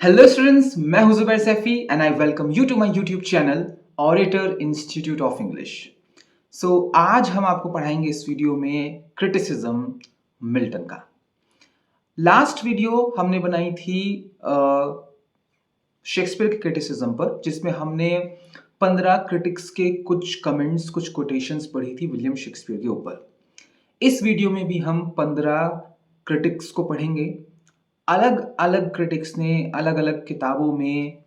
Hello students, मैं हूं Zubair Saifi and I welcome you to my YouTube channel Orator Institute of English. आज हम आपको पढ़ाएंगे इस वीडियो में क्रिटिसिज्म मिल्टन का। लास्ट वीडियो हमने बनाई थी शेक्सपियर के क्रिटिसिज्म पर, जिसमें हमने 15 क्रिटिक्स के कुछ कमेंट्स, कुछ कोटेशंस पढ़ी थी विलियम शेक्सपियर के ऊपर। इस वीडियो में भी हम 15 क्रिटिक्स को पढ़ेंगे। अलग अलग क्रिटिक्स ने अलग अलग किताबों में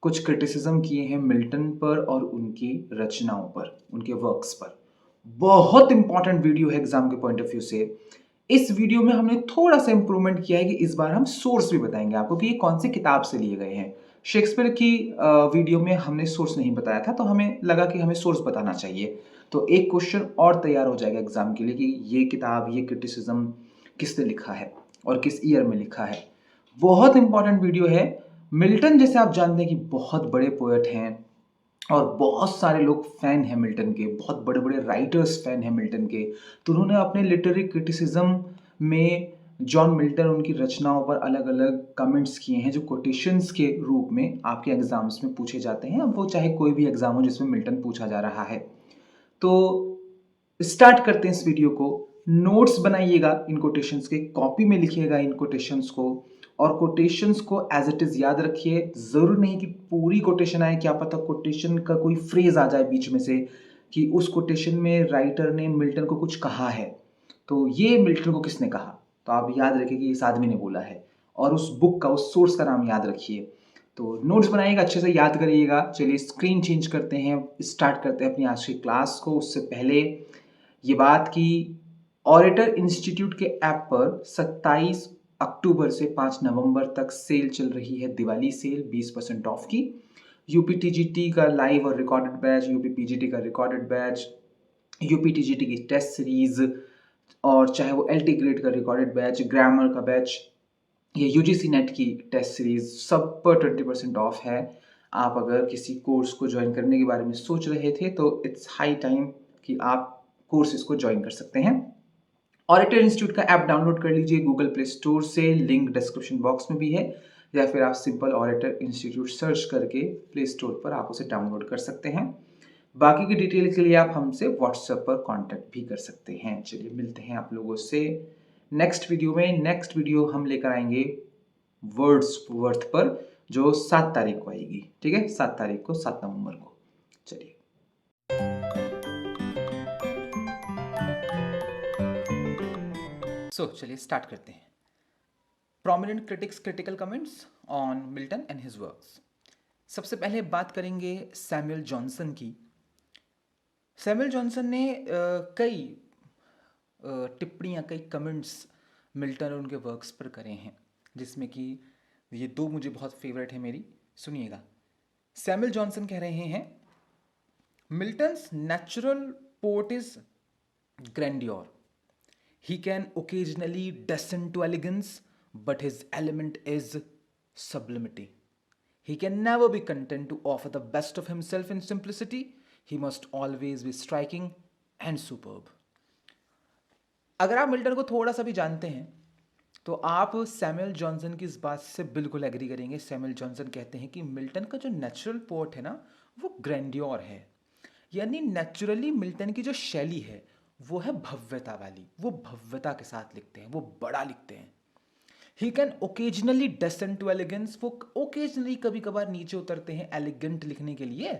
कुछ क्रिटिसिज्म किए हैं मिल्टन पर और उनकी रचनाओं पर, उनके वर्क्स पर। बहुत इंपॉर्टेंट वीडियो है एग्जाम के पॉइंट ऑफ व्यू से। इस वीडियो में हमने थोड़ा सा इंप्रूवमेंट किया है कि इस बार हम सोर्स भी बताएंगे आपको कि ये कौन सी किताब से लिए गए हैं। शेक्सपियर की वीडियो में हमने सोर्स नहीं बताया था, तो हमें लगा कि हमें सोर्स बताना चाहिए। तो एक क्वेश्चन और तैयार हो जाएगा एग्जाम के लिए कि ये किताब, ये क्रिटिसिज्म किसने लिखा है और किस ईयर में लिखा है। बहुत इंपॉर्टेंट वीडियो है। मिल्टन जैसे आप जानते हैं कि बहुत बड़े पोएट हैं और बहुत सारे लोग फैन हैं मिल्टन के, बहुत बड़े बड़े राइटर्स फैन हैं मिल्टन के। तो उन्होंने अपने लिटरेरी क्रिटिसिज्म में जॉन मिल्टन, उनकी रचनाओं पर अलग अलग कमेंट्स किए हैं जो कोटेशंस के रूप में आपके एग्जाम्स में पूछे जाते हैं। अब वो चाहे कोई भी एग्जाम हो जिसमें मिल्टन पूछा जा रहा है। तो स्टार्ट करते हैं इस वीडियो को। नोट्स बनाइएगा इन कोटेशंस के, कॉपी में लिखिएगा इन कोटेशंस को और कोटेशंस को एज इट इज याद रखिए। जरूर नहीं कि पूरी कोटेशन आए, क्या पता कोटेशन का कोई फ्रेज आ जाए बीच में से कि उस कोटेशन में राइटर ने मिल्टन को कुछ कहा है, तो ये मिल्टन को किसने कहा, तो आप याद रखिए कि इस आदमी ने बोला है और उस बुक का, उस सोर्स का नाम याद रखिए। तो नोट्स बनाइएगा, अच्छे से याद करिएगा। चलिए स्क्रीन चेंज करते हैं, स्टार्ट करते हैं अपनी आज की क्लास को। उससे पहले ये बात कि ऑरेटर इंस्टीट्यूट के ऐप पर 27 अक्टूबर से 5 नवंबर तक सेल चल रही है, दिवाली सेल 20% ऑफ की। यूपीटीजीटी का लाइव और रिकॉर्डेड बैच, यूपीपीजीटी का रिकॉर्डेड बैच, यूपीटीजीटी की टेस्ट सीरीज, और चाहे वो एलटी ग्रेड का रिकॉर्डेड बैच, ग्रामर का बैच, ये यूजीसी नेट की टेस्ट सीरीज, सब पर 20% ऑफ है। आप अगर किसी कोर्स को ज्वाइन करने के बारे में सोच रहे थे तो इट्स हाई टाइम कि आप कोर्सेज को ज्वाइन कर सकते हैं। ऑरेटर इंस्टीट्यूट का ऐप डाउनलोड कर लीजिए गूगल प्ले स्टोर से, लिंक डिस्क्रिप्शन बॉक्स में भी है, या फिर आप सिंपल ऑरेटर इंस्टीट्यूट सर्च करके प्ले स्टोर पर आप उसे डाउनलोड कर सकते हैं। बाकी की डिटेल के लिए आप हमसे व्हाट्सएप पर कांटेक्ट भी कर सकते हैं। चलिए मिलते हैं आप लोगों से नेक्स्ट वीडियो में। नेक्स्ट वीडियो हम लेकर आएंगे वर्ड्स वर्थ पर, जो 7 तारीख को आएगी। ठीक है, 7 तारीख को, 7 नवंबर को। चलिए चलिए स्टार्ट करते हैं। Prominent critics critical comments on Milton and his works. सबसे पहले बात करेंगे सैमुअल जॉनसन की। सैमुअल जॉनसन ने कई टिप्पणियाँ, कई कमेंट्स मिल्टन और उनके वर्क्स पर करे हैं, जिसमें कि ये दो मुझे बहुत फेवरेट है मेरी। सुनिएगा। सैमुअल जॉनसन कह रहे हैं, Milton's natural port is grandeur, he can occasionally descend to elegance, but his element is sublimity. He can never be content to offer the best of himself in simplicity. He must always be striking and superb. अगर आप Milton को थोड़ा सा भी जानते हैं तो आप सैमुअल जॉनसन की इस बात से बिल्कुल एग्री करेंगे। सैमुअल जॉनसन कहते हैं कि मिल्टन का जो नेचुरल पोर्ट है ना, वो ग्रैंडियोर है, यानी नेचुरली मिल्टन की जो शैली है वो है भव्यता वाली। वो भव्यता के साथ लिखते हैं, वो बड़ा लिखते हैं। He can occasionally descend to elegance, वो ओकेजनली कभी कभार नीचे उतरते हैं एलिगेंट लिखने के लिए,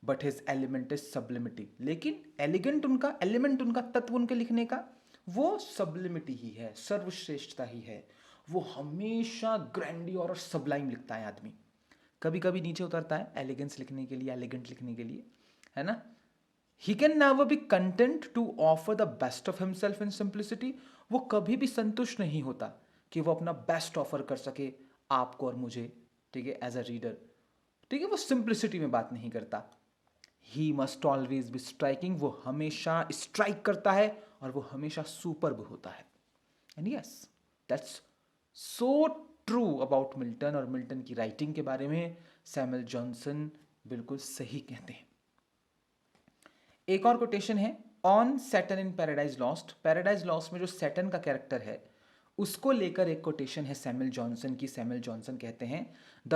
but his element is sublimity. लेकिन एलिगेंट उनका एलिमेंट, उनका तत्व उनके लिखने का वो सब्लिमिटी ही है, सर्वश्रेष्ठता ही है। वो हमेशा ग्रैंडियोर और सबलाइम लिखता है आदमी। कभी कभी नीचे उतरता है एलिगेंस लिखने के लिए, एलिगेंट लिखने के लिए, है ना। He can never be content to offer the best of himself in simplicity. वो कभी भी संतुष्ट नहीं होता कि वो अपना बेस्ट ऑफर कर सके आपको और मुझे, ठीक है, एज अ रीडर। ठीक है, वो सिंप्लिसिटी में बात नहीं करता। He must always be striking, वो हमेशा स्ट्राइक करता है और वो हमेशा सुपर्ब होता है। And yes, that's so true about Milton, और मिल्टन की राइटिंग के बारे में सैमुअल जॉनसन बिल्कुल सही कहते हैं। एक और कोटेशन है, on Saturn in Paradise lost. Paradise lost में जो सैटर्न का कैरेक्टर है उसको लेकर एक कोटेशन है सैमुअल जॉनसन की। सैमुअल जॉनसन कहते हैं the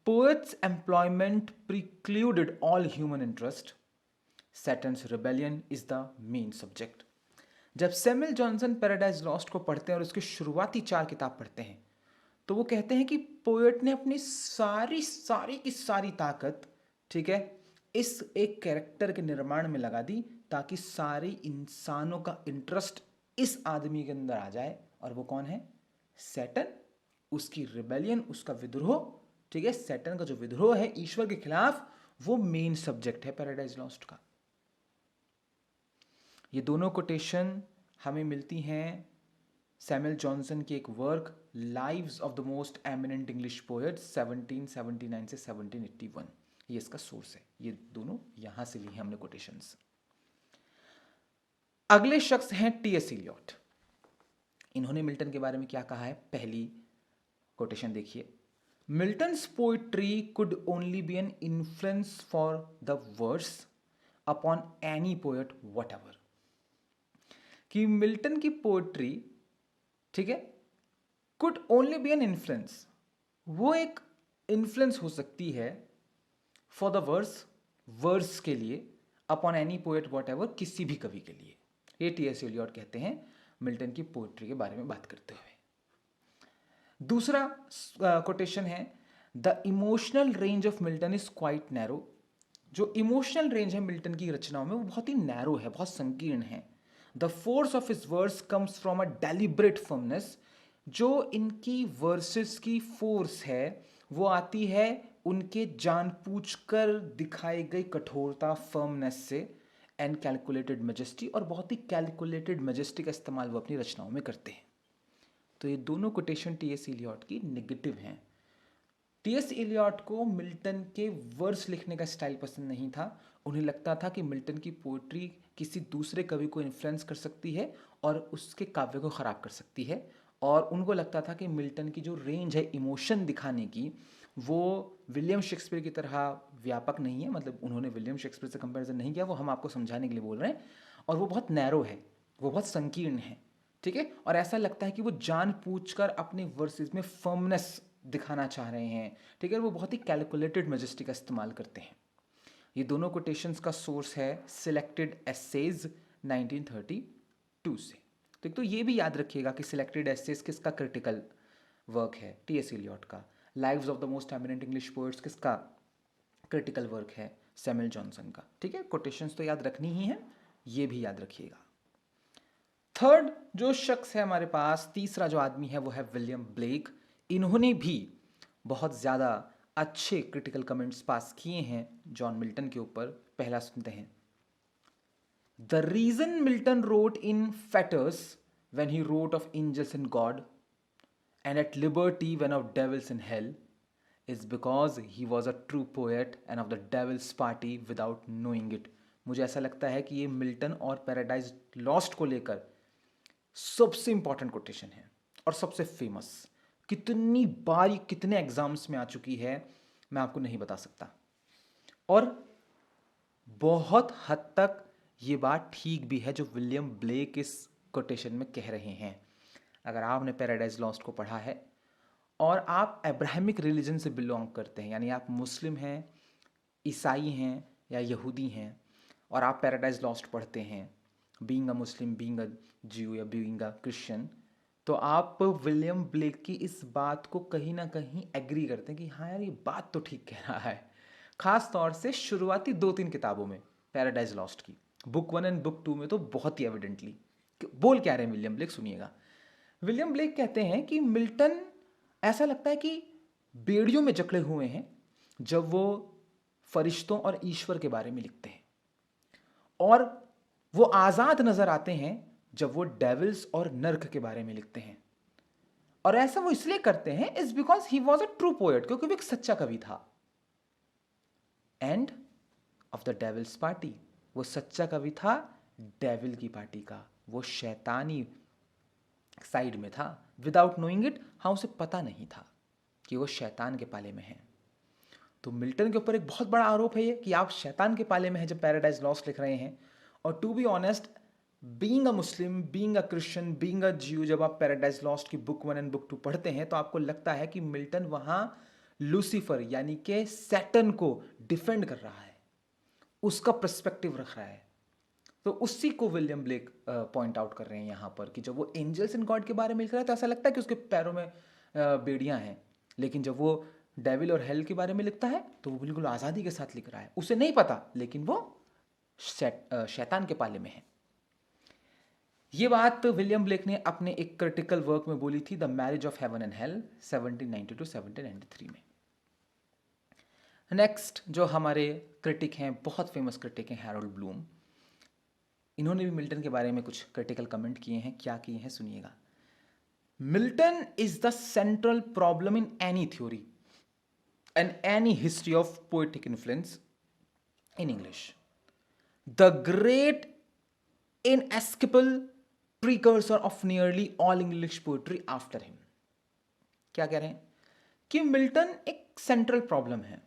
poet's employment precluded all human interest, Satan's rebellion is the main subject. जब सैमुअल जॉनसन पैराडाइज लॉस्ट को पढ़ते हैं और उसकी शुरुआती 4 किताब पढ़ते हैं तो वो कहते हैं कि पोएट ने अपनी सारी सारी की सारी ताकत, ठीक है, इस एक कैरेक्टर के निर्माण में लगा दी ताकि सारी इंसानों का इंटरेस्ट इस आदमी के अंदर आ जाए। और वो कौन है? सैटन, उसकी रिबेलियन, उसका विद्रोह, ठीक है, सैटन का जो विद्रोह है ईश्वर के खिलाफ, वो मेन सब्जेक्ट है पैराडाइज लॉस्ट का। ये दोनों कोटेशन हमें मिलती हैं सैमुअल जॉनसन की एक work lives of the most eminent English poets 1779 से 1781, ये इसका सोर्स है। ये दोनों यहां से ली हैं हमने कोटेशंस। अगले शख्स हैं टी.एस. इलियट। इन्होंने मिल्टन के बारे में क्या कहा है? पहली कोटेशन देखिए, Milton's poetry could only be an influence for the worse upon any poet whatever. कि मिल्टन की पोएट्री, ठीक है, could only be an influence, वो एक इन्फ्लुएंस हो सकती है फॉर द वर्स के लिए, upon any poet what ever, किसी भी कवि के लिए। ये टी.एस. इलियट कहते हैं मिल्टन की पोएट्री के बारे में बात करते हुए। दूसरा कोटेशन है the emotional range of Milton is quite narrow. जो इमोशनल रेंज है मिल्टन की रचनाओं में वो बहुत ही नैरो है, बहुत संकीर्ण है। The force of his verse comes from a deliberate firmness. जो इनकी वर्सेस की फोर्स है वो आती है उनके जानबूझकर दिखाई गई कठोरता, फर्मनेस से, एंड कैलकुलेटेड मेजेस्टी, और बहुत ही कैलकुलेटेड मेजेस्टी का इस्तेमाल वो अपनी रचनाओं में करते हैं। तो ये दोनों कोटेशन टी.एस. इलियट की नेगेटिव हैं। टी.एस. इलियट को मिल्टन के वर्स लिखने का स्टाइल पसंद नहीं था। उन्हें लगता था कि मिल्टन की पोएट्री किसी दूसरे कवि को इन्फ्लुएंस कर सकती है और उसके काव्य को ख़राब कर सकती है। और उनको लगता था कि मिल्टन की जो रेंज है इमोशन दिखाने की, वो विलियम शेक्सपियर की तरह व्यापक नहीं है। मतलब उन्होंने विलियम शेक्सपियर से कंपैरिजन नहीं किया, वो हम आपको समझाने के लिए बोल रहे हैं। और वो बहुत नैरो है, वो बहुत संकीर्ण है, ठीक है। और ऐसा लगता है कि वो जानबूझकर अपने वर्सेस में फर्मनेस दिखाना चाह रहे हैं, ठीक है। वो बहुत ही कैलकुलेटेड मेजेस्टी का इस्तेमाल करते हैं। ये दोनों कोटेशंस का सोर्स है सिलेक्टेड एसेज 1932 से। तो ये भी याद रखिएगा कि सिलेक्टेड एसेज किसका क्रिटिकल वर्क है? टी.एस. इलियट का। Lives of the most eminent English poets किसका क्रिटिकल वर्क है? सैमुअल जॉनसन का, ठीक है। कोटेशंस तो याद रखनी ही है, ये भी याद रखिएगा। थर्ड जो शख्स है हमारे पास, तीसरा जो आदमी है वो है विलियम ब्लेक। इन्होंने भी बहुत ज़्यादा अच्छे क्रिटिकल कमेंट्स पास किए हैं जॉन मिल्टन के ऊपर। पहला सुनते हैं, the reason Milton wrote in fetters when he wrote of angels in God and at liberty when of devils in hell is because he was a true poet and of the devil's party without knowing it. मुझे ऐसा लगता है कि ये Milton और paradise Lost को लेकर सबसे इंपॉर्टेंट कोटेशन है और सबसे फेमस। कितनी बार कितने एग्जाम्स में आ चुकी है मैं आपको नहीं बता सकता। और बहुत हद तक ये बात ठीक भी है जो विलियम ब्लेक इस कोटेशन में कह रहे हैं। अगर आपने पैराडाइज लॉस्ट को पढ़ा है और आप अब्राहमिक रिलीजन से बिलोंग करते हैं, यानी आप मुस्लिम हैं, ईसाई हैं या यहूदी हैं, और आप पैराडाइज लॉस्ट पढ़ते हैं, being a Muslim, being a ज्यू या बीइंग अ क्रिश्चियन, तो आप विलियम ब्लेक की इस बात को कहीं ना कहीं एग्री करते हैं कि हाँ यार ये बात तो ठीक कह रहा है। खास तौर से शुरुआती 2-3 किताबों में पैराडाइज लॉस्ट की, बुक 1 एंड बुक 2 में तो बहुत ही एविडेंटली। बोल क्या रहे हैं विलियम ब्लेक, सुनिएगा। विलियम ब्लेक कहते हैं कि मिल्टन ऐसा लगता है कि बेड़ियों में जकड़े हुए हैं जब वो फरिश्तों और ईश्वर के बारे में लिखते हैं, और वो आज़ाद नजर आते हैं जब वो डेविल्स और नर्क के बारे में लिखते हैं। और ऐसा वो इसलिए करते हैं is because he was a true poet, क्योंकि वो एक सच्चा कवि था। And of the devil's party, वो सच्चा कवि था डेविल की पार्टी का, वो शैतानी साइड में था। विदाउट नोइंग इट, हाँ उसे पता नहीं था कि वो शैतान के पाले में है। तो मिल्टन के ऊपर एक बहुत बड़ा आरोप है ये कि आप शैतान के पाले में हैं जब पैराडाइज लॉस्ट लिख रहे हैं। और to be honest, being a Muslim, being a Christian, being a Jew, जब आप पैराडाइज लॉस्ट की बुक 1 एंड बुक 2 पढ़ते हैं तो आपको लगता है कि मिल्टन वहां लूसीफर यानी कि सैटर्न को डिफेंड कर रहा है, उसका पर्सपेक्टिव रख रहा है। तो उसी को विलियम ब्लेक पॉइंट आउट कर रहे हैं यहाँ पर कि जब वो एंजल्स एंड गॉड के बारे में लिख रहा है तो ऐसा लगता है कि उसके पैरों में बेड़ियां हैं, लेकिन जब वो डेविल और हेल के बारे में लिखता है तो वो बिल्कुल आज़ादी के साथ लिख रहा है। उसे नहीं पता, लेकिन वो शैतान के पाले में है। ये बात विलियम ब्लेक ने अपने एक क्रिटिकल वर्क में बोली थी, the marriage of heaven and hell, 1792-1793 में। नेक्स्ट जो हमारे क्रिटिक हैं, बहुत फेमस क्रिटिक हैं, हैरोल्ड ब्लूम। इन्होंने भी मिल्टन के बारे में कुछ क्रिटिकल कमेंट किए हैं। क्या किए हैं सुनिएगा। Milton is the central problem in any theory and any history of poetic influence in English, the great inescapable precursor of nearly all English poetry after him। क्या कह रहे हैं कि मिल्टन एक सेंट्रल प्रॉब्लम है,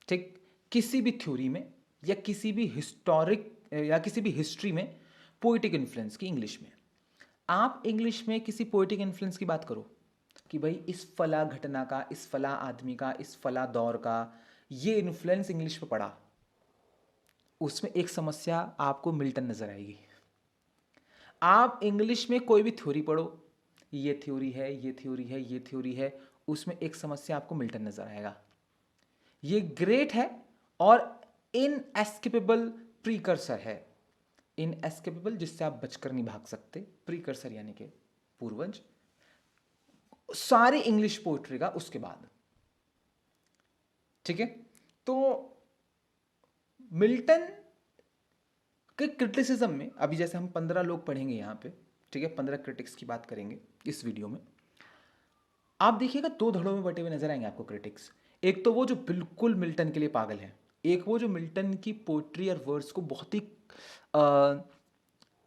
ठीक, किसी भी थ्योरी में या किसी भी हिस्टोरिक या किसी भी हिस्ट्री में पोइटिक इन्फ्लुएंस की। इंग्लिश में आप इंग्लिश में किसी पोइटिक इन्फ्लुएंस की बात करो कि भाई इस फला घटना का, इस फला आदमी का, इस फला दौर का ये इन्फ्लुएंस इंग्लिश पे पड़ा, उसमें एक समस्या आपको मिल्टन नजर आएगी। आप इंग्लिश में कोई भी थ्योरी पढ़ो, ये थ्योरी है, ये थ्योरी है, ये थ्योरी है, उसमें एक समस्या आपको मिल्टन नजर आएगा। ये ग्रेट है और इनएस्केपेबल प्रीकर्सर है। इनएस्केपेबल जिससे आप बचकर नहीं भाग सकते, प्रीकर्सर यानी कि पूर्वज सारे इंग्लिश पोएट्री का उसके बाद। ठीक है, तो मिल्टन के क्रिटिसिज्म में अभी जैसे हम 15 लोग पढ़ेंगे यहाँ पे, ठीक है, 15 क्रिटिक्स की बात करेंगे इस वीडियो में। आप देखिएगा दो धड़ों में बटे हुए नजर आएंगे आपको क्रिटिक्स। एक तो वो जो बिल्कुल मिल्टन के लिए पागल है, एक वो जो मिल्टन की पोट्री और वर्ड्स को बहुत ही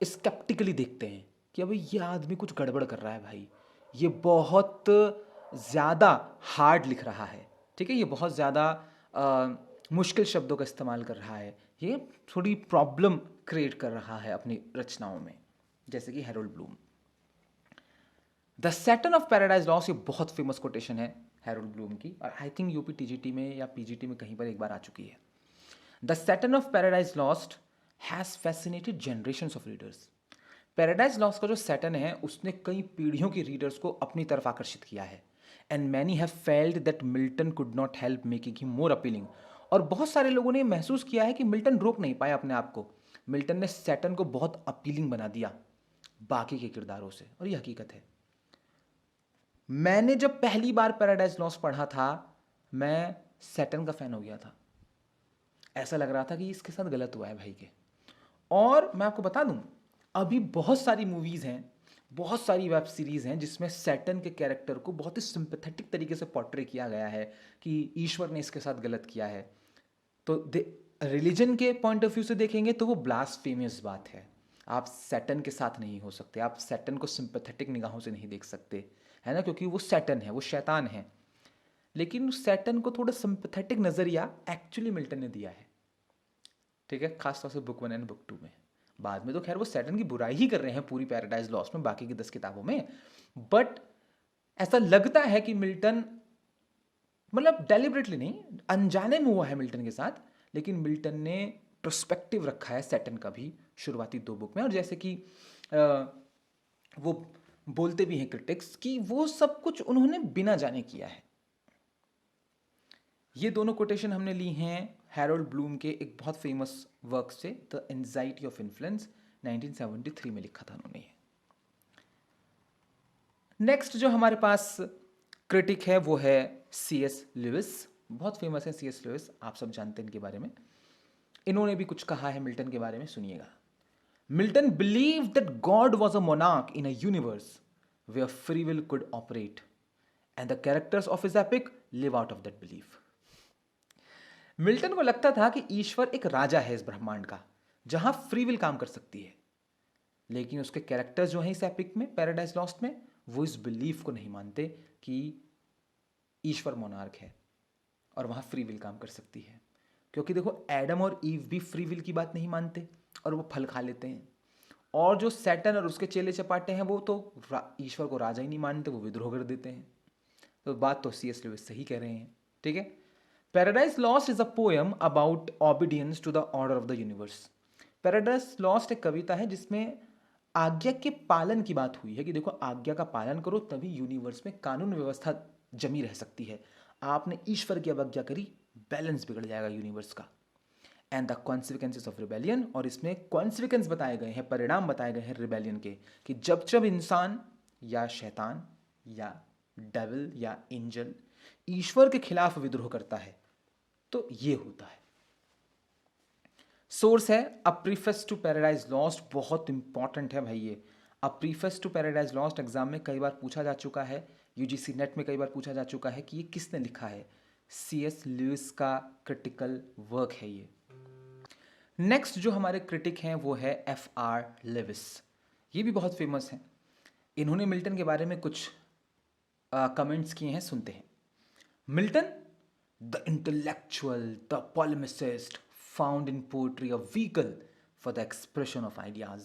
स्केप्टिकली देखते हैं कि अभी ये आदमी कुछ गड़बड़ कर रहा है भाई, ये बहुत ज़्यादा हार्ड लिख रहा है, ठीक है, ये बहुत ज़्यादा मुश्किल शब्दों का इस्तेमाल कर रहा है, ये थोड़ी प्रॉब्लम क्रिएट कर रहा है अपनी रचनाओं में, जैसे कि Harold Bloom. The Saturn of paradise lost, ये बहुत फेमस कोटेशन है हैरोल्ड ब्लूम की, और आई थिंक यूपी टीजीटी में या पीजीटी में कहीं पर एक बार आ चुकी है। The Saturn of paradise lost has fascinated generations of readers. Paradise lost का जो सैटर्न है उसने कई पीढ़ियों के रीडर्स को अपनी तरफ आकर्षित किया है। And many have felt that Milton could not help making him more appealing. और बहुत सारे लोगों ने महसूस किया है कि मिल्टन रोक नहीं पाया अपने आप को। मिल्टन ने सैटर्न को बहुत अपीलिंग बना दिया बाकी के किरदारों से, और ये हकीकत है। मैंने जब पहली बार पैराडाइज लॉस्ट पढ़ा था, मैं सैटर्न का फैन हो गया था। ऐसा लग रहा था कि इसके साथ गलत हुआ है भाई के। और मैं आपको बता दूं, अभी बहुत सारी मूवीज़ हैं, बहुत सारी वेब सीरीज़ हैं जिसमें सैटर्न के कैरेक्टर को बहुत ही सिंपैथेटिक तरीके से पोर्ट्रे किया गया है कि ईश्वर ने इसके साथ गलत किया है। तो रिलीजन के पॉइंट ऑफ व्यू से देखेंगे तो वो ब्लास्फेमियस बात है। आप सैटर्न के साथ नहीं हो सकते, आप सैटर्न को सिंपैथेटिक निगाहों से नहीं देख सकते, है ना, क्योंकि वो सैटर्न है, वो शैतान है। लेकिन सैटर्न को थोड़ा सिंपैथेटिक नज़रिया एक्चुअली मिल्टन ने दिया है, ठीक है, खासतौर से बुक 1 एंड बुक 2 में। बाद में तो खैर वो सैटर्न की बुराई ही कर रहे हैं पूरी पैराडाइज लॉस्ट में, बाकी की 10 किताबों में। बट ऐसा लगता है कि मिल्टन, मतलब डेलिबरेटली नहीं, अनजाने में हुआ है मिल्टन के साथ, लेकिन मिल्टन ने पर्सपेक्टिव रखा है सैटर्न का भी शुरुआती 2 बुक में। और जैसे कि वो बोलते भी हैं क्रिटिक्स कि वो सब कुछ उन्होंने बिना जाने किया है। ये दोनों कोटेशन हमने ली हैं हैरोल्ड ब्लूम के एक बहुत फेमस वर्क से, द एंजाइटी ऑफ इन्फ्लुएंस, 1973 में लिखा था उन्होंने ये। नेक्स्ट जो हमारे पास क्रिटिक है वो है सीएस लुइस। बहुत फेमस है सीएस लुइस, आप सब जानते हैं इनके बारे में। इन्होंने भी कुछ कहा है मिल्टन के बारे में, सुनिएगा। Milton believed that God was a monarch in a universe where free will could operate and the characters of his epic live out of that belief. Milton को लगता था कि ईश्वर एक राजा है इस ब्रह्मांड का, जहां फ्री विल काम कर सकती है, लेकिन उसके कैरेक्टर्स जो हैं इस एपिक में, पैराडाइज लॉस्ट में, वो इस बिलीफ को नहीं मानते कि ईश्वर मोनार्क है और वहां फ्री विल काम कर सकती है। क्योंकि देखो, एडम और ईव भी फ्री विल की बात नहीं मानते और वो फल खा लेते हैं। और जो सैटर्न और उसके चेले चपाटे हैं वो तो ईश्वर को राजा ही नहीं मानते, वो विद्रोह कर देते हैं। तो बात तो C.S. लुइस सही कह रहे हैं, ठीक है। Paradise Lost is a poem about obedience to the order of the universe. Paradise Lost एक कविता है जिसमें आज्ञा के पालन की बात हुई है कि देखो आज्ञा का पालन करो तभी यूनिवर्स में कानून व्यवस्था जमी रह सकती है। आपने ईश्वर की अवज्ञा करी, बैलेंस बिगड़ जाएगा यूनिवर्स का। And the consequences of rebellion, और इसमें कॉन्सिक्वेंस बताए गए हैं, परिणाम बताए गए हैं रिबेलियन के, कि जब जब इंसान या शैतान या डेविल या एंजल ईश्वर के खिलाफ विद्रोह करता है तो ये होता है। सोर्स है a preface to Paradise Lost, बहुत इंपॉर्टेंट है भाई ये। A preface to Paradise Lost exam में कई बार पूछा जा चुका है, यूजीसी नेट में कई बार पूछा जा चुका है कि ये किसने लिखा है। C.S. लुइस का क्रिटिकल वर्क है ये। नेक्स्ट जो हमारे क्रिटिक हैं वो है F.R. लेविस। ये भी बहुत फेमस हैं। इन्होंने मिल्टन के बारे में कुछ कमेंट्स किए हैं, सुनते हैं। Milton, the intellectual, the polemicist, found in poetry a vehicle for the expression of ideas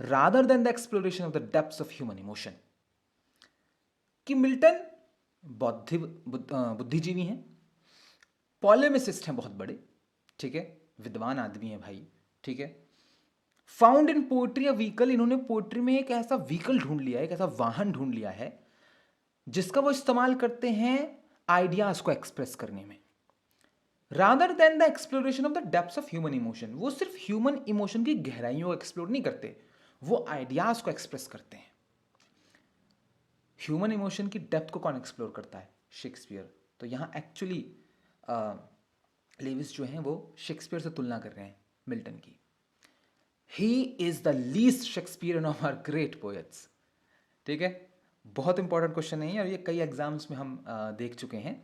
rather than the exploration of the depths of human emotion. कि मिल्टन बुद्धिजीवी हैं, पोलेमिसिस्ट हैं बहुत बड़े, ठीक है, विद्वान आदमी है भाई, ठीक है। Found in poetry a vehicle, इन्होंने पोएट्री में एक ऐसा व्हीकल ढूंढ लिया है, एक ऐसा वाहन ढूंढ लिया है जिसका वो इस्तेमाल करते हैं आइडियाज को एक्सप्रेस करने में। Rather than the exploration of the depths of human emotion, वो सिर्फ ह्यूमन इमोशन की गहराइयों को एक्सप्लोर नहीं करते, वो आइडियाज को एक्सप्रेस करते हैं। ह्यूमन इमोशन की डेप्थ को कौन एक्सप्लोर करता है? शेक्सपियर। तो यहाँ एक्चुअली लेविस जो हैं वो शेक्सपियर से तुलना कर रहे हैं मिल्टन की। He is the least Shakespearean of our great poets, ठीक है। बहुत इंपॉर्टेंट क्वेश्चन है और ये कई एग्जाम्स में हम देख चुके हैं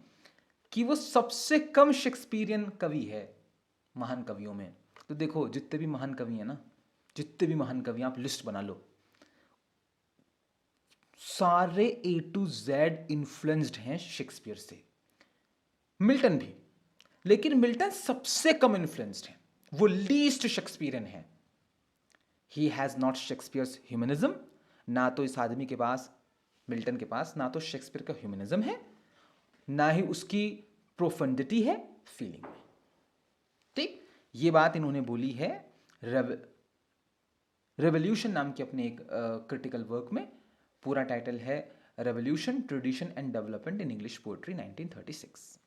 कि वो सबसे कम शेक्सपियरियन कवि है महान कवियों में। तो देखो जितने भी महान कवि हैं ना, जितने भी महान कवि, आप लिस्ट बना लो, सारे A to Z इन्फ्लुएंस्ड हैं शेक्सपियर से, मिल्टन भी। लेकिन मिल्टन सबसे कम इन्फ्लुएंस्ड है, वो लीस्ट शेक्सपियरियन है। He has not Shakespeare's humanism, ना तो इस आदमी के पास, मिल्टन के पास, ना तो शेक्सपियर का ह्यूमनिज्म है, ना ही उसकी प्रोफंडिटी है फीलिंग में, ठीक। ये बात इन्होंने बोली है रेवोल्यूशन नाम के अपने एक क्रिटिकल वर्क में। पूरा टाइटल है revolution, tradition and development in English poetry 1936।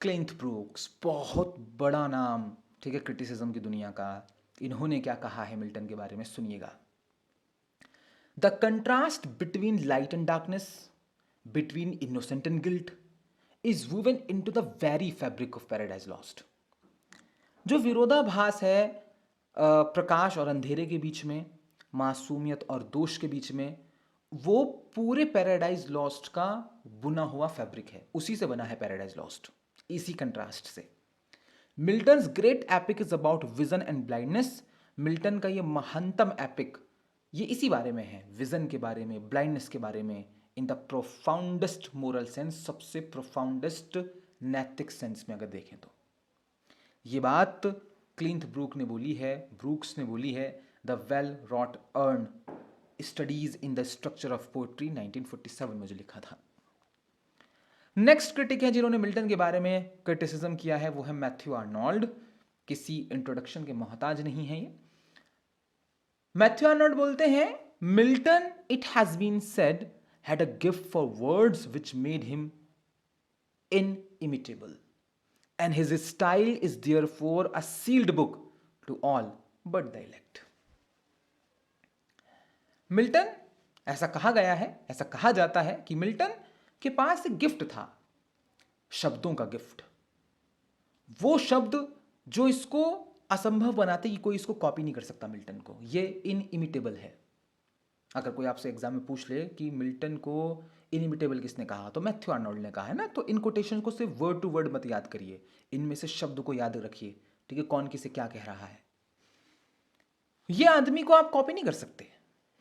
Cleanth Brooks, बहुत बड़ा नाम, ठीक है, क्रिटिसिज्म की दुनिया का। इन्होंने क्या कहा है मिल्टन के बारे में, सुनिएगा। The contrast between light and darkness, between innocent and guilt is woven into the very fabric of paradise lost. जो विरोधाभास है प्रकाश और अंधेरे के बीच में, मासूमियत और दोष के बीच में, वो पूरे पैराडाइज लॉस्ट का बुना हुआ फैब्रिक है, उसी से बना है पैराडाइज लॉस्ट, इसी कंट्रास्ट से। Milton's great epic is about vision and blindness. Milton का ये महानतम एपिक ये इसी बारे में है, विजन के बारे में, ब्लाइंडनेस के बारे में, इन द प्रोफाउंडेस्ट मोरल सेंस, सबसे प्रोफाउंडेस्ट नैतिक सेंस में अगर देखें तो। ये बात क्लिंथ ब्रूक्स ने बोली है The Well Wrought Urn Studies in the Structure of Poetry 1947 में जो लिखा था। नेक्स्ट क्रिटिक है जिन्होंने मिल्टन के बारे में क्रिटिसिज्म किया है, वो है मैथ्यू आर्नोल्ड। किसी इंट्रोडक्शन के मोहताज नहीं है ये। मैथ्यू आर्नोल्ड बोलते हैं Milton, it has been said, had a gift for words which made him inimitable and his style is therefore a sealed book to all but the elect. Milton, ऐसा कहा गया है, ऐसा कहा जाता है कि मिल्टन के पास एक गिफ्ट था, शब्दों का गिफ्ट। वो शब्द जो इसको असंभव बनाते कि कोई इसको कॉपी नहीं कर सकता मिल्टन को, ये इनइमिटेबल है। अगर कोई आपसे एग्जाम में पूछ ले कि मिल्टन को इनइमिटेबल किसने कहा, तो मैथ्यू आर्नोल्ड ने कहा है ना। तो इन कोटेशन को सिर्फ वर्ड टू वर्ड मत याद करिए, इनमें से शब्द को याद रखिए, ठीक है, कौन किसे क्या कह रहा है। ये आदमी को आप कॉपी नहीं कर सकते,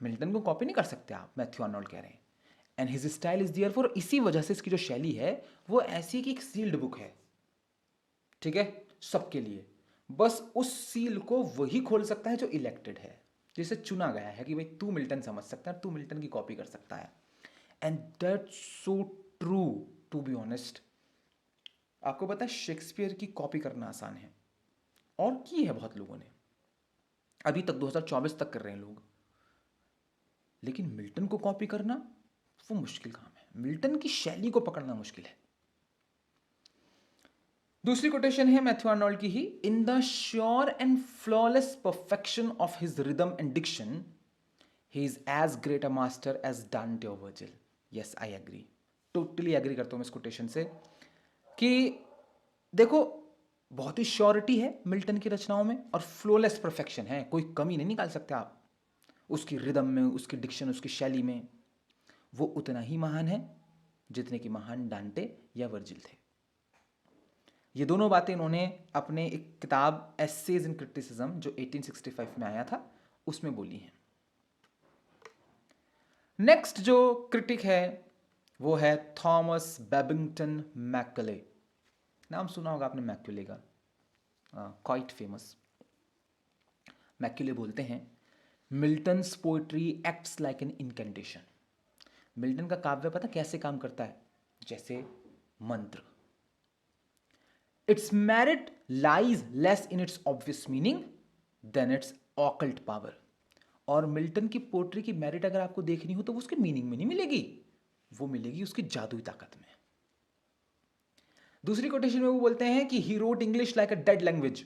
मिल्टन को कॉपी नहीं कर सकते आप, मैथ्यू आर्नोल्ड कह रहे हैं। And his style is therefore, इसी वजह से इसकी जो शैली है वो ऐसी कि एक सील्ड बुक है, ठीक है, सबके लिए। बस उस सील को वही खोल सकता है जो इलेक्टेड है, जिसे चुना गया है कि भाई तू मिल्टन समझ सकता है, तू मिल्टन की कॉपी कर सकता है। And that's so true to be honest. आपको पता है शेक्सपियर की कॉपी करना आसान है, और की है बहुत लोगों ने, अभी तक 2024 तक कर रहे हैं लोग। लेकिन मिल्टन को कॉपी करना वो मुश्किल काम है, मिल्टन की शैली को पकड़ना मुश्किल है। दूसरी कोटेशन है मैथ्यू आर्नोल्ड की ही, in the sure and flawless perfection of his rhythm and diction he is as great a master as Dante और Virgil. Yes, I agree, totally agree करता हूं मैं इस कोटेशन से कि देखो, बहुत ही श्योरिटी है मिल्टन की रचनाओं में और फ्लोलेस परफेक्शन है, कोई कमी नहीं निकाल सकते आप उसकी रिदम में, उसकी डिक्शन, उसकी शैली में। वो उतना ही महान है जितने कि महान डांटे या वर्जिल थे। ये दोनों बातें इन्होंने अपने एक किताब एसेज इन क्रिटिसिज्म जो 1865 में आया था उसमें बोली हैं। नेक्स्ट जो क्रिटिक है वो है थॉमस बेबिंगटन मैकले। नाम सुना होगा आपने मैक्यूले का, क्वाइट फेमस। मैक्यूले बोलते हैं Milton's poetry acts like an incantation. Milton का काव्य पता कैसे काम करता है? जैसे मंत्र। Its merit lies less in its obvious meaning than its occult power. और मिल्टन की पोइट्री की मेरिट अगर आपको देखनी हो तो वो उसके मीनिंग में नहीं मिलेगी, वो मिलेगी उसकी जादुई ताकत में। दूसरी कोटेशन में वो बोलते हैं कि he wrote English like a dead language.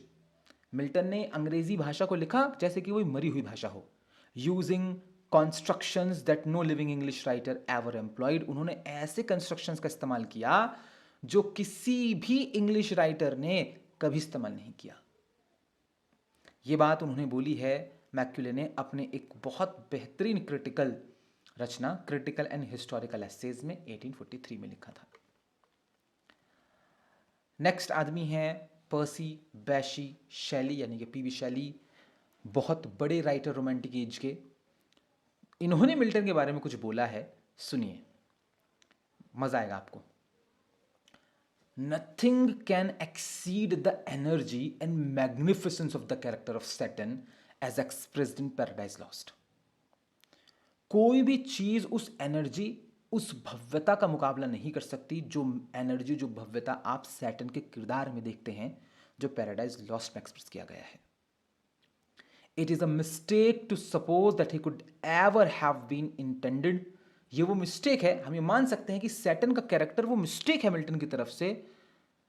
Milton ने अंग्रेजी भाषा को लिखा जैसे कि वो मरी हुई भाषा हो, using constructions that no living English writer ever employed. उन्होंने ऐसे कंस्ट्रक्शंस का इस्तेमाल किया जो किसी भी इंग्लिश राइटर ने कभी इस्तेमाल नहीं किया। ये बात उन्होंने बोली है मैक्यूले ने अपने एक बहुत बेहतरीन क्रिटिकल रचना क्रिटिकल एंड हिस्टोरिकल एसेज में 1843 में लिखा था। नेक्स्ट आदमी है पर्सी बैशी शैली, यानी कि पीवी शैली, बहुत बड़े राइटर रोमांटिक एज के। इन्होंने मिल्टन के बारे में कुछ बोला है, सुनिए, मजा आएगा आपको। Nothing can exceed the energy and magnificence of the character of Satan as expressed in Paradise Lost. कोई भी चीज उस एनर्जी, उस भव्यता का मुकाबला नहीं कर सकती जो एनर्जी, जो भव्यता आप सैटर्न के किरदार में देखते हैं जो पैराडाइज लॉस्ट में एक्सप्रेस किया गया है। It is a mistake to suppose that he could ever have been intended. ये वो मिस्टेक है, हम ये मान सकते हैं कि सैटर्न का कैरेक्टर वो मिस्टेक है मिल्टन की तरफ से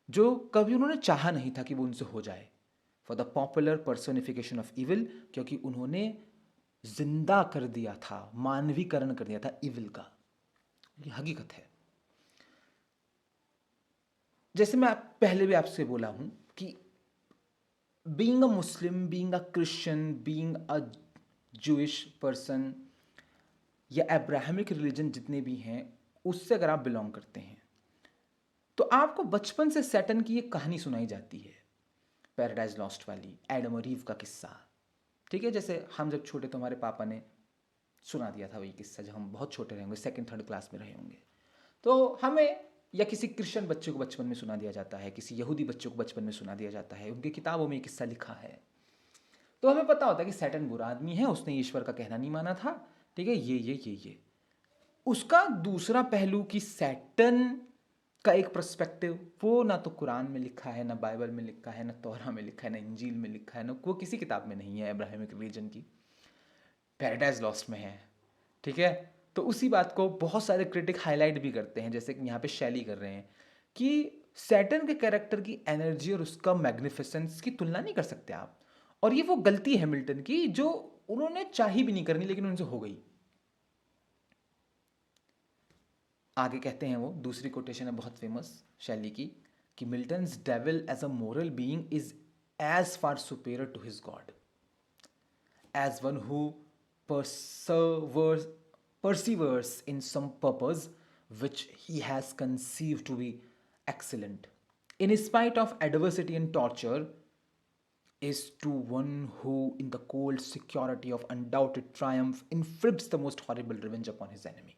जो कभी उन्होंने चाहा नहीं था कि वो उनसे हो जाए, for the popular personification of evil, क्योंकि उन्होंने जिंदा कर दिया था, मानवीकरण कर दिया था इविल का। ये हकीकत है। जैसे मैं पहले भी आपसे बोला हूं कि being a Muslim, being a Christian, being a Jewish person या अब्राहमिक रिलीजन जितने भी हैं उससे अगर आप बिलोंग करते हैं तो आपको बचपन से सैटर्न की एक कहानी सुनाई जाती है, पैराडाइज लॉस्ट वाली, एडम और ईव का किस्सा। ठीक है, जैसे हम जब छोटे तो हमारे पापा ने सुना दिया था वही किस्सा, जब हम बहुत छोटे रहेंगे, सेकंड थर्ड क्लास में रहे होंगे, तो हमें या किसी क्रिश्चियन बच्चे को बचपन में सुना दिया जाता है, किसी यहूदी बच्चे को बचपन में सुना दिया जाता है, उनकी किताबों में ये किस्सा लिखा है। तो हमें पता होता है कि सैटर्न बुरा आदमी है, उसने ईश्वर का कहना नहीं माना था। ठीक है, ये उसका दूसरा पहलू कि सैटर्न का एक पर्सपेक्टिव, वो ना तो कुरान में लिखा है, ना बाइबल में लिखा है, ना तौरा में लिखा है, ना इंजील में लिखा है, ना वो किसी किताब में नहीं है अब्राहमिक रिलीजन की, पैराडाइज लॉस्ट में है। ठीक है, तो उसी बात को बहुत सारे क्रिटिक हाईलाइट भी करते हैं, जैसे कि यहाँ पे शैली कर रहे हैं कि सैटर्न के कैरेक्टर की एनर्जी और उसका मैग्निफिसेंस की तुलना नहीं कर सकते आप। और ये वो गलती है मिल्टन की जो उन्होंने चाही भी नहीं करनी, लेकिन उनसे हो गई। आगे कहते हैं वो, दूसरी कोटेशन है बहुत फेमस शैली की, कि Milton's devil as a moral being is as far superior to his God as one who perseveres, perseveres in some purpose which he has conceived to be excellent, in spite of adversity and torture, is to one who, in the cold security of undoubted triumph, inflicts the most horrible revenge upon his enemy.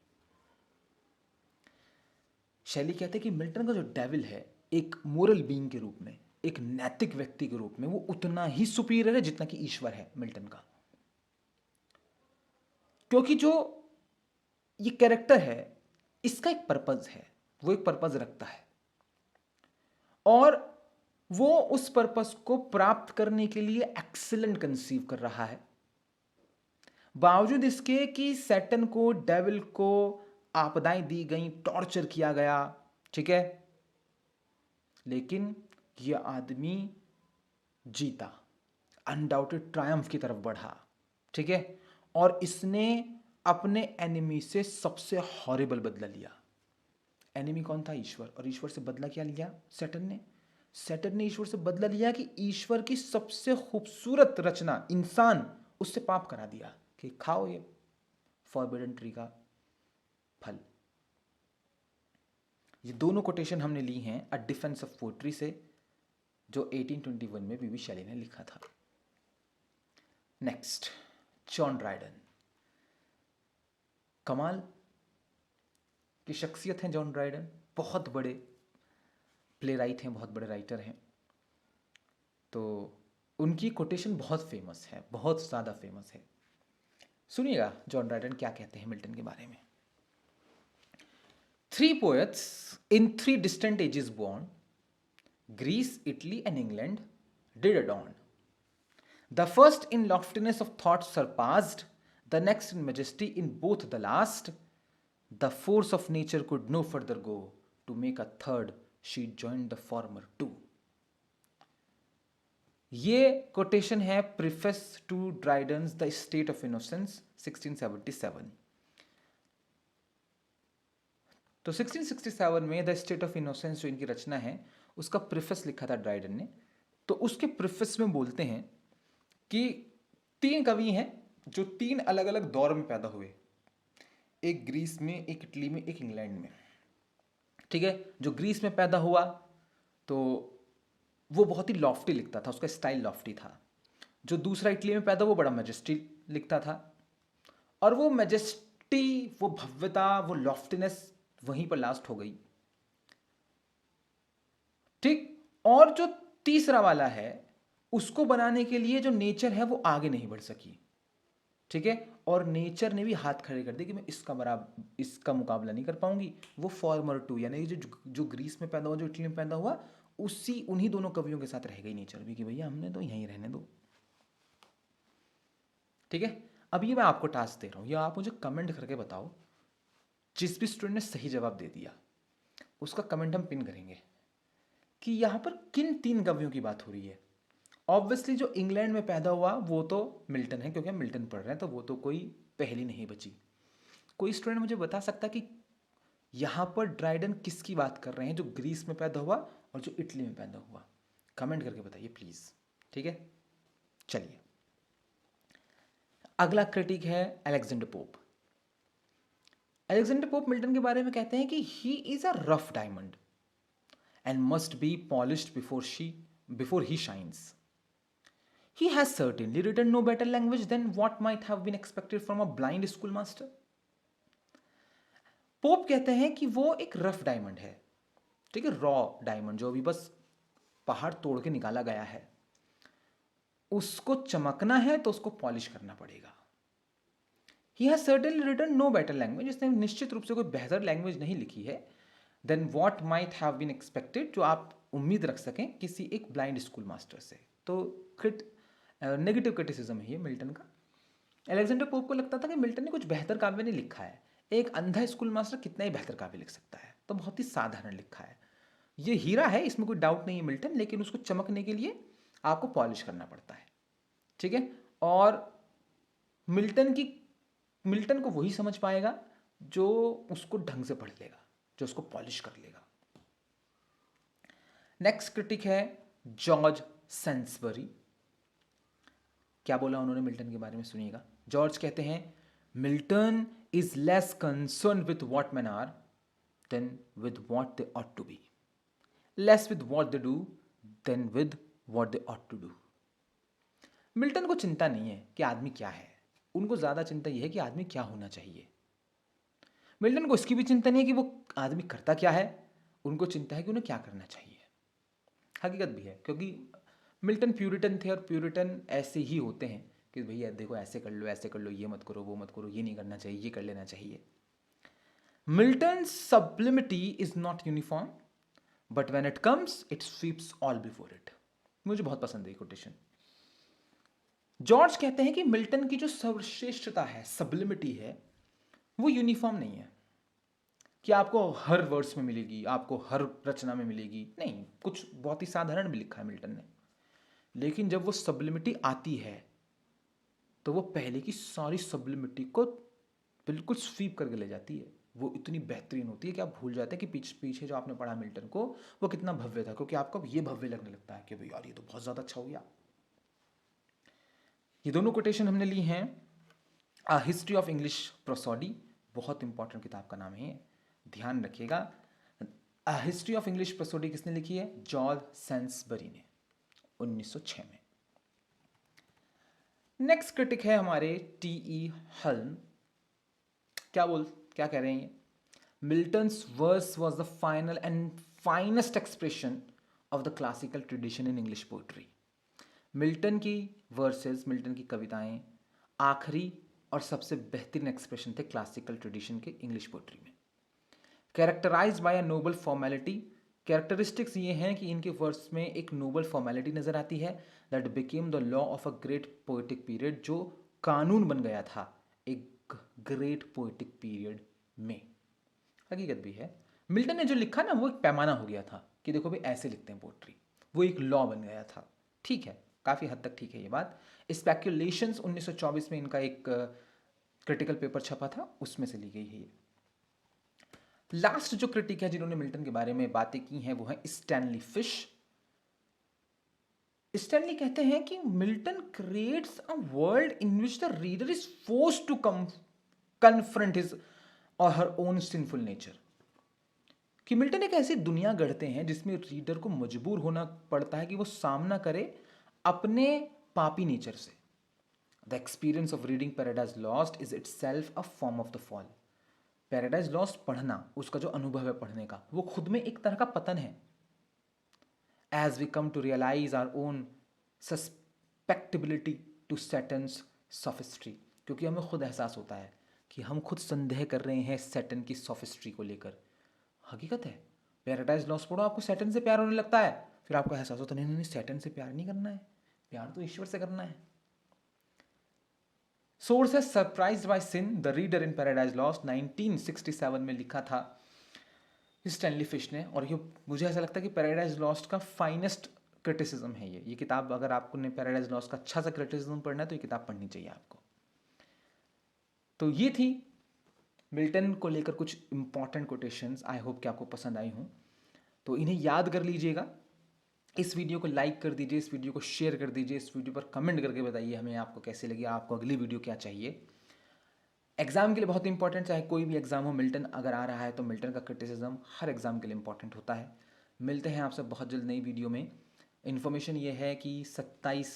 शैली कहते हैं कि Milton का जो devil है एक moral being के रूप में, एक नैतिक व्यक्ति के रूप में वो उतना ही सुपीरियर है जितना कि ईश्वर है मिल्टन का। क्योंकि जो ये कैरेक्टर है इसका एक पर्पज है, वो एक पर्पज रखता है और वो उस पर्पस को प्राप्त करने के लिए एक्सीलेंट कंसीव कर रहा है, बावजूद इसके कि सैटर्न को, डेविल को आपदाएं दी गई, टॉर्चर किया गया, ठीक है, लेकिन यह आदमी जीता, अनडाउटेड ट्रायम्फ की तरफ बढ़ा, ठीक है, और इसने अपने एनिमी से सबसे हॉरिबल बदला लिया। एनिमी कौन था? ईश्वर। और ईश्वर से बदला क्या लिया सैटर्न ने? सैटर्न ने ईश्वर से बदला लिया कि ईश्वर की सबसे खूबसूरत रचना इंसान, उससे पाप करा दिया कि खाओ ये फॉरबिडन ट्री का फल। ये दोनों कोटेशन हमने ली हैं अ डिफेंस ऑफ पोएट्री से, जो 1821 में बीबी शेली ने लिखा था। Next, John Dryden. कमाल की शख्सियत हैं जॉन ड्राइडन, बहुत बड़े प्ले राइट हैं, बहुत बड़े राइटर हैं। तो उनकी कोटेशन बहुत फेमस है, बहुत ज़्यादा फेमस है। सुनिएगा जॉन ड्राइडन क्या कहते हैं मिल्टन के बारे में। 3 poets in 3 distant ages born, Greece, Italy and England did adorn. The first in loftiness of thought surpassed, the next in majesty in both the last. The force of nature could no further go, to make a third she joined the former two. ये quotation है preface to Dryden's the State of Innocence 1677। तो 1667 में the State of innocence जो इनकी रचना है उसका preface लिखा था ड्राइडन ने। तो उसके प्रीफेस में बोलते हैं कि 3 कवि हैं जो 3 अलग अलग दौर में पैदा हुए, एक ग्रीस में, एक इटली में, एक इंग्लैंड में, ठीक है। जो ग्रीस में पैदा हुआ तो वो बहुत ही लॉफ्टी लिखता था, उसका स्टाइल लॉफ्टी था। जो दूसरा इटली में पैदा वो बड़ा मैजेस्टी लिखता था, और वो मैजेस्टी, वो भव्यता, वो लॉफ्टीनेस वहीं पर लास्ट हो गई, ठीक। और जो तीसरा वाला है उसको बनाने के लिए जो नेचर है वो आगे नहीं बढ़ सकी, ठीक है। और नेचर ने भी हाथ खड़े कर दिए कि मैं इसका मुकाबला नहीं कर पाऊंगी। वो फॉर्मर टू, यानी जो ग्रीस में पैदा हुआ, जो इटली में पैदा हुआ, उन्हीं दोनों कवियों के साथ रह गई नेचर भी कि भैया हमने तो यहीं रहने दो, ठीक है। अब ये मैं आपको टास्क दे रहा हूं, या आप मुझे कमेंट करके बताओ, जिस भी स्टूडेंट ने सही जवाब दे दिया उसका कमेंट हम पिन करेंगे कि यहां पर किन 3 कवियों की बात हो रही है। ऑब्वियसली जो इंग्लैंड में पैदा हुआ वो तो मिल्टन है, क्योंकि हम मिल्टन पढ़ रहे हैं, तो वो तो कोई पहेली नहीं बची। कोई स्टूडेंट मुझे बता सकता कि यहाँ पर ड्राइडन किसकी बात कर रहे हैं, जो ग्रीस में पैदा हुआ और जो इटली में पैदा हुआ? कमेंट करके बताइए प्लीज़, ठीक है। चलिए, अगला क्रिटिक है Alexander pope. Alexander pope Milton के बारे में कहते हैं कि he is a rough diamond and must be polished before he shines. He has certainly written no better language than what might have been expected from a blind schoolmaster. Pope कहते हैं कि वो एक रफ डायमंड है, ठीक है, raw diamond जो अभी बस पहाड़ तोड़ के निकाला गया है, उसको चमकना है तो उसको पॉलिश करना पड़ेगा। He has certainly written no better language, इसने निश्चित रूप से कोई बेहतर लैंग्वेज नहीं लिखी है than what might have been expected, जो आप उम्मीद रख सकें किसी एक ब्लाइंड स्कूल मास्टर से। तो नेगेटिव क्रिटिसिज्म है ये मिल्टन का। अलेक्जेंडर पोप को लगता था कि मिल्टन ने कुछ बेहतर काव्य नहीं लिखा है, एक अंधा स्कूल मास्टर कितना ही बेहतर काव्य लिख सकता है, तो बहुत ही साधारण लिखा है। ये हीरा है, इसमें कोई डाउट नहीं है मिल्टन, लेकिन उसको चमकने के लिए आपको पॉलिश करना पड़ता है, ठीक है। और मिल्टन को वही समझ पाएगा जो उसको ढंग से पढ़ लेगा, जो उसको पॉलिश कर लेगा। नेक्स्ट क्रिटिक है जॉर्ज सेंसबरी। क्या बोला उन्होंने मिल्टन के बारे में, सुनिएगा। जॉर्ज कहते हैं Milton is less concern with what man are than with what they ought to be, less with what they do than with what they ought to do. Milton को चिंता नहीं है कि आदमी क्या है, उनको ज़्यादा चिंता यह है कि आदमी क्या होना चाहिए। मिल्टन को इसकी भी चिंता नहीं है कि वो आदमी करता क्या है, उनको चिंता है कि उन्हें क्या करना चाहिए। हकीकत भी है, क्योंकि मिल्टन प्यूरिटन थे और प्यूरिटन ऐसे ही होते हैं कि भैया देखो ऐसे कर लो, ये मत करो, वो मत करो, ये नहीं करना चाहिए, ये कर लेना चाहिए. Milton sublimity is not uniform, but when it comes, it sweeps all before it. मुझे बहुत पसंद है ये कोटेशन. जॉर्ज कहते हैं कि मिल्टन की जो सर्वश्रेष्ठता है, सब्लिमिटी है, वो यूनिफॉर्म नहीं है कि आपको हर वर्ड्स में मिलेगी, आपको हर रचना में मिलेगी. नहीं, कुछ बहुत ही साधारण भी लिखा है मिल्टन ने, लेकिन जब वो सब्लिमिटी आती है तो वो पहले की सारी सब्लिमिटी को बिल्कुल स्वीप करके ले जाती है. वो इतनी बेहतरीन होती है कि आप भूल जाते हैं कि पीछे जो आपने पढ़ा मिल्टन को वो कितना भव्य था, क्योंकि आपको अब ये भव्य लगने लगता है कि भाई यार ये तो बहुत ज़्यादा अच्छा हो गया. ये दोनों कोटेशन हमने ली हैं a history of English prosody, बहुत इंपॉर्टेंट किताब का नाम है, ध्यान रखिएगा. A history of English prosody किसने लिखी है? जॉर्ज सेंसबरी ने 1906 में. नेक्स्ट क्रिटिक है हमारे टी.ई. हल्म. क्या कह रहे हैं ये? Milton's verse was the final and finest expression of the classical tradition in English poetry. Milton की वर्सेस, मिल्टन की कविताएं आखिरी और सबसे बेहतरीन एक्सप्रेशन थे क्लासिकल ट्रेडिशन के इंग्लिश पोइट्री में. Characterized by a noble formality, characteristics ये हैं कि इनके वर्स में एक नोबल फॉर्मेलिटी नजर आती है. That became the law of a great poetic period, जो कानून बन गया था एक ग्रेट पोएटिक पीरियड में. हकीकत भी है, मिल्टन ने जो लिखा ना वो एक पैमाना हो गया था कि देखो भाई ऐसे लिखते हैं पोएट्री, वो एक लॉ बन गया था. ठीक है, काफ़ी हद तक ठीक है ये बात. स्पेक्यूलेशंस 1924 में इनका एक क्रिटिकल पेपर छपा था, उसमें से ली गई है ये. लास्ट जो क्रिटिक है जिन्होंने मिल्टन के बारे में बातें की हैं वो है स्टैनली फिश. स्टैनली कहते हैं कि Milton creates a world in which the reader is forced to confront his or her own sinful nature. कि मिल्टन एक ऐसी दुनिया गढ़ते हैं जिसमें रीडर को मजबूर होना पड़ता है कि वो सामना करे अपने पापी नेचर से. The experience of reading paradise Lost is itself a form of the fall. Paradise lost पढ़ना, उसका जो अनुभव है पढ़ने का, वो खुद में एक तरह का पतन है. As we come to realise our own susceptibility to Satan's sophistry, क्योंकि हमें खुद एहसास होता है कि हम खुद संदेह कर रहे हैं सैटन की सॉफिस्ट्री को लेकर. हकीकत है, पैराडाइज लॉस्ट पढ़ो, आपको सैटन से प्यार होने लगता है, फिर आपको एहसास होता है नहीं, सैटन से प्यार नहीं करना है, प्यार तो ईश्वर से करना है. सोर्स है surprised by sin, the reader in Paradise Lost, 1967 में लिखा था स्टैनली फिश ने. और ये मुझे ऐसा लगता है कि पैराडाइज लॉस्ट का फाइनेस्ट क्रिटिसिज्म है ये किताब. अगर आपको ने पैराडाइज लॉस्ट का अच्छा सा क्रिटिसिज्म पढ़ना है तो ये किताब पढ़नी चाहिए आपको. तो ये थी मिल्टन को लेकर कुछ इंपॉर्टेंट कोटेशंस. आई होप कि आपको पसंद आई हूँ, तो इन्हें याद कर लीजिएगा. इस वीडियो को लाइक कर दीजिए, इस वीडियो को शेयर कर दीजिए, इस वीडियो पर कमेंट करके बताइए हमें आपको कैसे लगी, आपको अगली वीडियो क्या चाहिए. एग्जाम के लिए बहुत इंपॉर्टेंट, चाहे कोई भी एग्जाम हो, मिल्टन अगर आ रहा है तो मिल्टन का क्रिटिसिज्म हर एग्जाम के लिए इंपॉर्टेंट होता है. मिलते हैं आपसे बहुत जल्द नई वीडियो में. इन्फॉर्मेशन ये है कि 27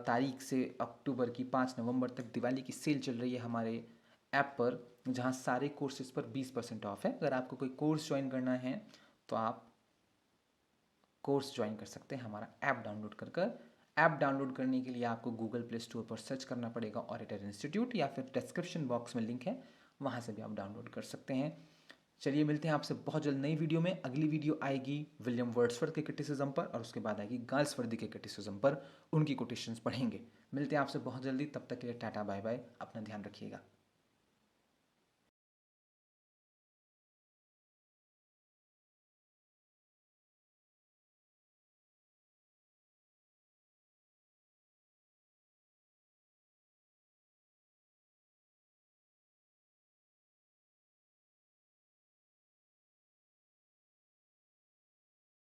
तारीख से अक्टूबर की 5 नवंबर तक दिवाली की सेल चल रही है हमारे ऐप पर, जहां सारे कोर्सेज पर 20% ऑफ है. अगर आपको कोई कोर्स ज्वाइन करना है तो आप कोर्स ज्वाइन कर सकते हैं हमारा ऐप डाउनलोड कर. ऐप डाउनलोड करने के लिए आपको गूगल प्ले स्टोर पर सर्च करना पड़ेगा ऑडिटर इंस्टीट्यूट, या फिर डिस्क्रिप्शन बॉक्स में लिंक है, वहाँ से भी आप डाउनलोड कर सकते हैं. चलिए मिलते हैं आपसे बहुत जल्द नई वीडियो में. अगली वीडियो आएगी विलियम वर्ड्सवर्थ के क्रिटिसिज्म पर, और उसके बाद आएगी गाल्सवर्दी के क्रिटिसिज्म पर. उनकी कोटेशंस पढ़ेंगे. मिलते हैं आपसे बहुत जल्दी, तब तक के लिए टाटा बाय बाय, अपना ध्यान रखिएगा.